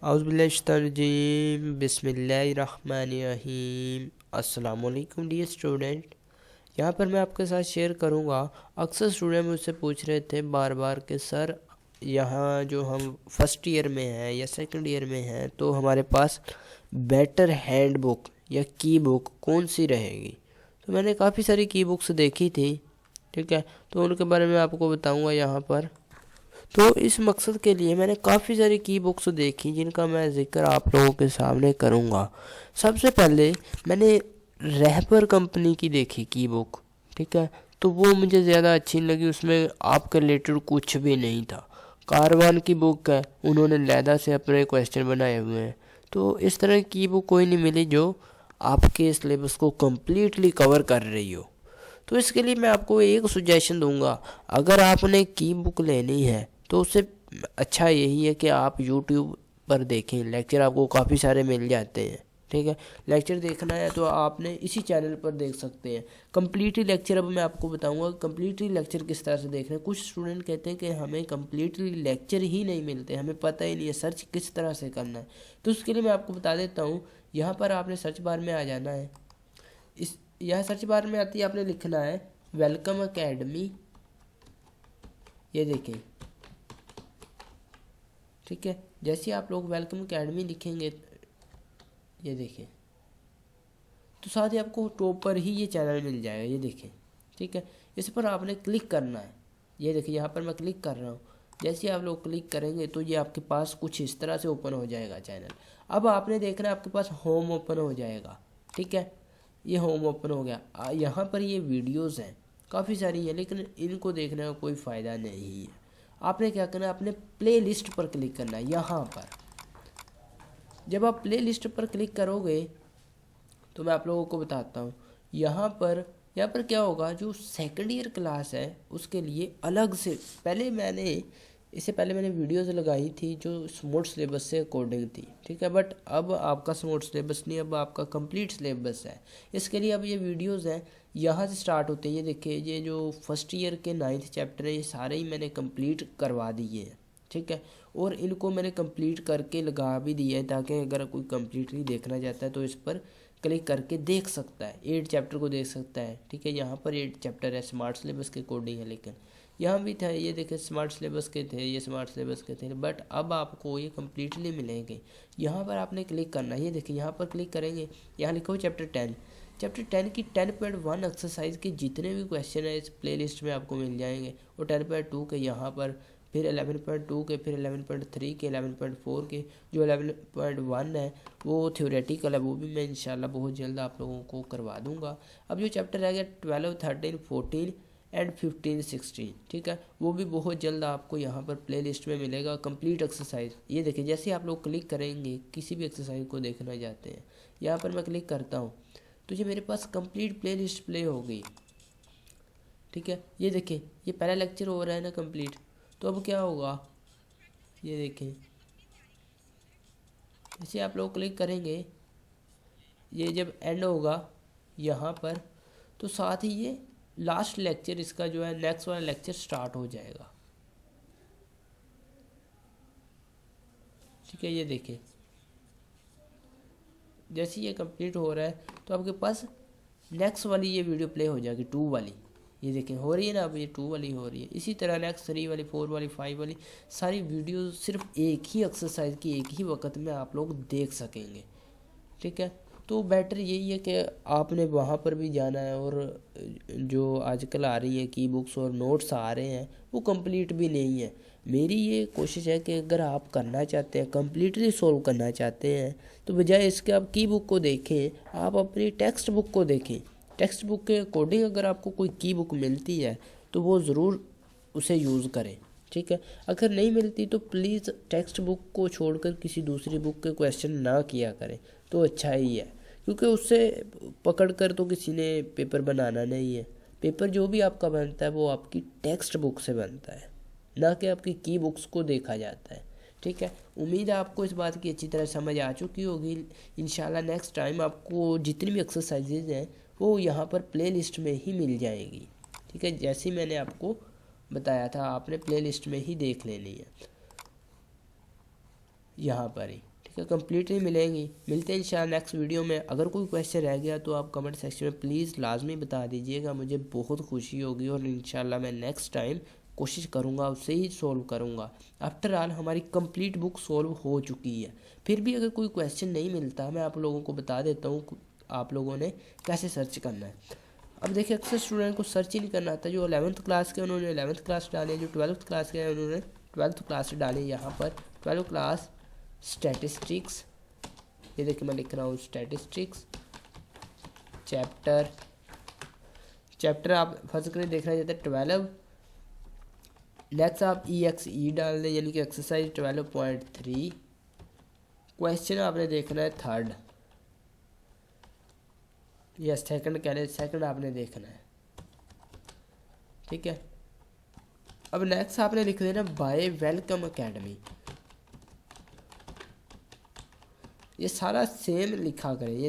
औज़ुबिल्लाहिमिनश्शैतानिर्रजीम बिस्मिल्लाहिर्रहमानिर्रहीम। अस्सलाम वालेकुम डियर स्टूडेंट। यहाँ पर मैं आपके साथ शेयर करूँगा। अक्सर स्टूडेंट मुझसे पूछ रहे थे बार बार कि सर यहाँ जो हम फर्स्ट ईयर में हैं या सेकंड ईयर में हैं तो हमारे पास बेटर हैंड बुक या की बुक कौन सी रहेगी। तो मैंने काफ़ी सारी की बुक्स देखी थी, ठीक है, तो उनके बारे में आपको बताऊँगा यहाँ पर। तो इस मकसद के लिए मैंने काफ़ी सारी की बुक्स देखी जिनका मैं ज़िक्र आप लोगों के सामने करूँगा। सबसे पहले मैंने रहबर कंपनी की देखी की बुक, ठीक है, तो वो मुझे ज़्यादा अच्छी लगी। उसमें आपके रिलेटेड कुछ भी नहीं था। कारवान की बुक है, उन्होंने लैदा से अपने क्वेश्चन बनाए हुए हैं। तो इस तरह की बुक कोई नहीं मिली जो आपके सिलेबस को कम्प्लीटली कवर कर रही हो। तो इसके लिए मैं आपको एक सुजेशन दूंगा, अगर आपने की बुक लेनी है तो उससे अच्छा यही है कि आप यूट्यूब पर देखें। लेक्चर आपको काफ़ी सारे मिल जाते हैं, ठीक है। लेक्चर देखना है तो आपने इसी चैनल पर देख सकते हैं कम्प्लीटली लेक्चर। अब मैं आपको बताऊंगा कम्प्लीटली लेक्चर किस तरह से देखना है। कुछ स्टूडेंट कहते हैं कि हमें कम्प्लीटली लेक्चर ही नहीं मिलते, हमें पता ही नहीं है सर्च किस तरह से करना है। तो उसके लिए मैं आपको बता देता हूँ। यहाँ पर आपने सर्च बार में आ जाना है। इस यह सर्च बार में आती है, आपने लिखना है वेलकम अकेडमी। ये देखें, ठीक है। जैसे आप लोग वेलकम अकेडमी लिखेंगे, ये देखें, तो साथ ही आपको टॉप पर ही ये चैनल मिल जाएगा। ये देखें, ठीक है। इस पर आपने क्लिक करना है। ये देखिए, यहाँ पर मैं क्लिक कर रहा हूँ। जैसे आप लोग क्लिक करेंगे तो ये आपके पास कुछ इस तरह से ओपन हो जाएगा चैनल। अब आपने देखना है आपके पास होम ओपन हो जाएगा, ठीक है। ये होम ओपन हो गया। यहाँ पर ये वीडियोज़ हैं, काफ़ी सारी हैं, लेकिन इनको देखने का कोई फ़ायदा नहीं है। आपने क्या करना है, आपने प्ले लिस्ट पर क्लिक करना है। यहाँ पर जब आप प्ले लिस्ट पर क्लिक करोगे तो मैं आप लोगों को बताता हूँ। यहाँ पर क्या होगा, जो सेकंड ईयर क्लास है उसके लिए अलग से इससे पहले मैंने वीडियोस लगाई थी जो स्मार्ट सिलेबस से अकॉर्डिंग थी, ठीक है। बट अब आपका स्मार्ट सिलेबस नहीं, अब आपका कंप्लीट सिलेबस है। इसके लिए अब ये वीडियोस हैं, यहाँ से स्टार्ट होते हैं। ये देखिए, ये जो फर्स्ट ईयर के 9th चैप्टर है ये सारे ही मैंने कंप्लीट करवा दिए हैं, ठीक है। और इनको मैंने कंप्लीट करके लगा भी दिया है ताकि अगर कोई कंप्लीटली देखना चाहता है तो इस पर क्लिक करके देख सकता है, 8 चैप्टर को देख सकता है, ठीक है। यहाँ पर 8 चैप्टर है, स्मार्ट सिलेबस के अकॉर्डिंग है, लेकिन यहाँ भी था। ये देखिए, स्मार्ट सिलेबस के थे, ये स्मार्ट सिलेबस के थे, बट अब आपको ये कम्प्लीटली मिलेंगे। यहाँ पर आपने क्लिक करना है। ये देखिए, यहाँ पर क्लिक करेंगे, यहाँ लिखो चैप्टर 10। चैप्टर 10 की 10.1 एक्सरसाइज के जितने भी क्वेश्चन है इस प्लेलिस्ट में आपको मिल जाएंगे। और 10.2 के यहाँ पर, फिर 11.2 के, फिर 11.3 के, 11.4 के, जो 11.1 है वो थ्योरेटिकल है, वो भी मैं इंशाल्लाह बहुत जल्द आप लोगों को करवा दूंगा। अब जो चैप्टर रह गया 12, 13, 14 एंड 15, 16, ठीक है, वो भी बहुत जल्द आपको यहाँ पर प्ले लिस्ट में मिलेगा कंप्लीट एक्सरसाइज। ये देखिए, जैसे आप लोग क्लिक करेंगे किसी भी एक्सरसाइज को देखना चाहते हैं, यहाँ पर मैं क्लिक करता हूँ तो ये मेरे पास कंप्लीट प्ले लिस्ट प्ले हो गई, ठीक है। ये देखिए, ये पहला लेक्चर हो रहा है ना कंप्लीट। तो अब क्या होगा, ये देखें, जैसे आप लोग क्लिक करेंगे, ये जब एंड होगा यहाँ पर तो साथ ही ये लास्ट लेक्चर इसका जो है नेक्स्ट वाला लेक्चर स्टार्ट हो जाएगा, ठीक है। ये देखें, जैसे ये कंप्लीट हो रहा है तो आपके पास नेक्स्ट वाली ये वीडियो प्ले हो जाएगी, 2 वाली। ये देखें, हो रही है ना, अब ये 2 वाली हो रही है। इसी तरह नेक्स्ट 3 वाली, 4 वाली, 5 वाली सारी वीडियो सिर्फ एक ही एक्सरसाइज की एक ही वक्त में आप लोग देख सकेंगे, ठीक है। तो बेटर यही है कि आपने वहाँ पर भी जाना है। और जो आजकल आ रही है की बुक्स और नोट्स आ रहे हैं वो कंप्लीट भी नहीं है। मेरी ये कोशिश है कि अगर आप करना चाहते हैं, कंप्लीटली सॉल्व करना चाहते हैं, तो बजाय इसके आप की बुक को देखें, आप अपनी टेक्स्ट बुक को देखें। टेक्स्ट बुक के अकॉर्डिंग अगर आपको कोई की बुक मिलती है तो वो ज़रूर उसे यूज़ करें, ठीक है। अगर नहीं मिलती तो प्लीज़ टेक्स्ट बुक को छोड़कर किसी दूसरी बुक के क्वेश्चन ना किया करें तो अच्छा ही है, क्योंकि उससे पकड़ कर तो किसी ने पेपर बनाना नहीं है। पेपर जो भी आपका बनता है वो आपकी टेक्स्ट बुक से बनता है, ना कि आपकी की बुक्स को देखा जाता है, ठीक है। उम्मीद है आपको इस बात की अच्छी तरह समझ आ चुकी होगी। इंशाल्लाह नेक्स्ट टाइम आपको जितनी भी एक्सरसाइजेज हैं वो यहाँ पर प्ले लिस्ट में ही मिल जाएगी, ठीक है। जैसे मैंने आपको बताया था, आपने प्ले लिस्ट में ही देख लेनी है यहाँ पर ही। है, कंप्लीटली मिलेंगी। मिलते हैं इंशाल्लाह नेक्स्ट वीडियो में। अगर कोई क्वेश्चन रह गया तो आप कमेंट सेक्शन में प्लीज़ लाजमी बता दीजिएगा, मुझे बहुत खुशी होगी और इंशाल्लाह मैं नेक्स्ट टाइम कोशिश करूँगा उससे ही सॉल्व करूँगा। आफ्टर ऑल हमारी कंप्लीट बुक सॉल्व हो चुकी है, फिर भी अगर कोई क्वेश्चन नहीं मिलता मैं आप लोगों को बता देता हूँ आप लोगों ने कैसे सर्च करना है। अब देखिए अक्सर स्टूडेंट को सर्च ही नहीं करना आता, जो 11th क्लास के उन्होंने 11th क्लास डाले, जो 12th क्लास के हैं उन्होंने 12th क्लास डाले। यहाँ पर 12th क्लास स्टैटिस्टिक्स, ये देखिए मैं लिख रहा हूँ स्टैटिस्टिक्स चैप्टर आप फर्स्ट करें देखना चाहते हैं 12। नेक्स्ट आप EXE डाल दें, यानी कि एक्सरसाइज 12.3। क्वेश्चन आपने देखना है 3rd या सेकंड कह रहे, सेकंड आपने देखना है, ठीक है। अब नेक्स्ट आपने लिख देना बाय वेलकम एकेडमी, ये सारा सेम लिखा करें। ये